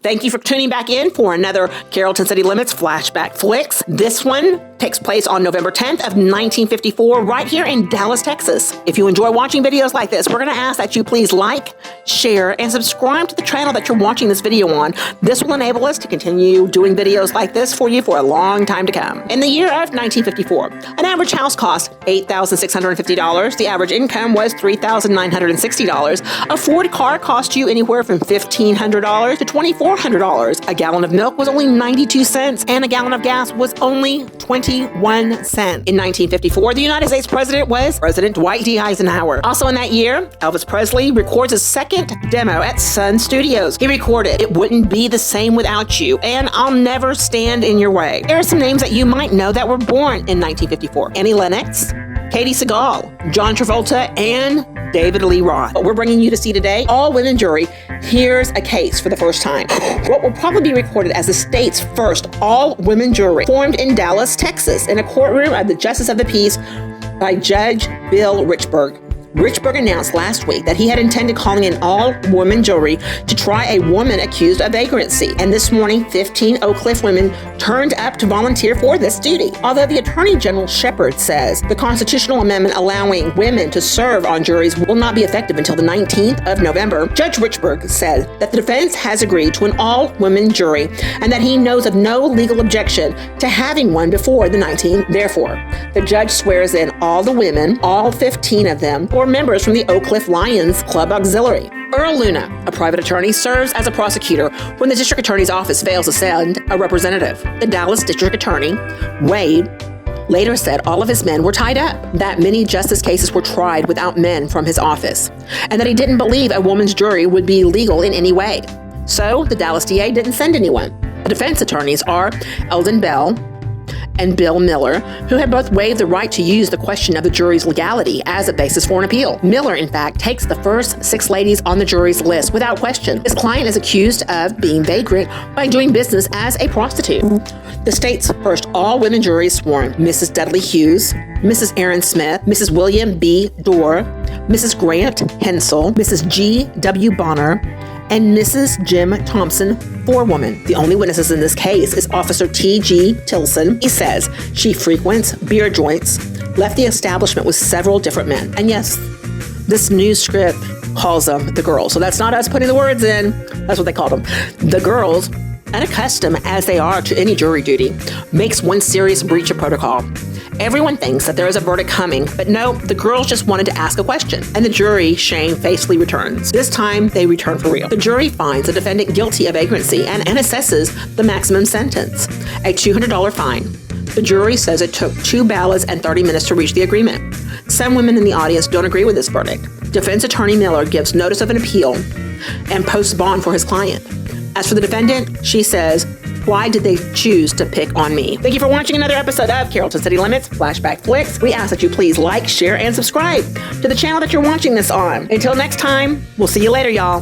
Thank you for tuning back in for another Carrollton City Limits Flashback Flicks. This one takes place on November 10th of 1954 right here in Dallas, Texas. If you enjoy watching videos like this, we're going to ask that you please like, share, and subscribe to the channel that you're watching this video on. This will enable us to continue doing videos like this for you for a long time to come. In the year of 1954, an average house cost $8,650. The average income was $3,960. A Ford car cost you anywhere from $1,500 to $2,400. A gallon of milk was only 92 cents, and a gallon of gas was only 21 cents. In 1954, the United States president was President Dwight D. Eisenhower. Also in that year, Elvis Presley records his second demo at Sun Studios. He recorded "It Wouldn't Be the Same Without You" and "I'll Never Stand in Your Way." There are some names that you might know that were born in 1954. Annie Lennox, Katie Seagal, John Travolta, and David Lee Roth. What we're bringing you to see today, all-women jury hears a case for the first time. What will probably be recorded as the state's first all-women jury, formed in Dallas, Texas, in a courtroom of the Justice of the Peace by Judge Bill Richburg. Richburg announced last week that he had intended calling an all-woman jury to try a woman accused of vagrancy. And this morning, 15 Oak Cliff women turned up to volunteer for this duty. Although the Attorney General Shepard says the constitutional amendment allowing women to serve on juries will not be effective until the 19th of November, Judge Richburg said that the defense has agreed to an all-women jury and that he knows of no legal objection to having one before the 19th. Therefore, the judge swears in all the women, all 15 of them, or members from the Oak Cliff Lions Club Auxiliary. Earl Luna, a private attorney, serves as a prosecutor when the district attorney's office fails to send a representative. The Dallas district attorney, Wade, later said all of his men were tied up, that many justice cases were tried without men from his office, and that he didn't believe a woman's jury would be legal in any way. So the Dallas DA didn't send anyone. The defense attorneys are Eldon Bell and Bill Miller, who had both waived the right to use the question of the jury's legality as a basis for an appeal. Miller, in fact, takes the first 6 ladies on the jury's list without question. His client is accused of being vagrant by doing business as a prostitute. The state's first all-women jury sworn Mrs. Dudley Hughes, Mrs. Aaron Smith, Mrs. William B. Dorr, Mrs. Grant Hensel, Mrs. G. W. Bonner, and Mrs. Jim Thompson, forewoman. The only witnesses in this case is Officer T.G. Tilson. He says she frequents beer joints, left the establishment with several different men. And yes, this news script calls them the girls. So that's not us putting the words in. That's what they called them. The girls, unaccustomed as they are to any jury duty, makes one serious breach of protocol. Everyone thinks that there is a verdict coming, but no, the girls just wanted to ask a question, and the jury shamefacedly returns. This time, they return for real. The jury finds the defendant guilty of vagrancy and assesses the maximum sentence, a $200 fine. The jury says it took 2 ballots and 30 minutes to reach the agreement. Some women in the audience don't agree with this verdict. Defense attorney Miller gives notice of an appeal and posts bond for his client. As for the defendant, she says, "Why did they choose to pick on me?" Thank you for watching another episode of Carrollton City Limits Flashback Flicks. We ask that you please like, share, and subscribe to the channel that you're watching this on. Until next time, we'll see you later, y'all.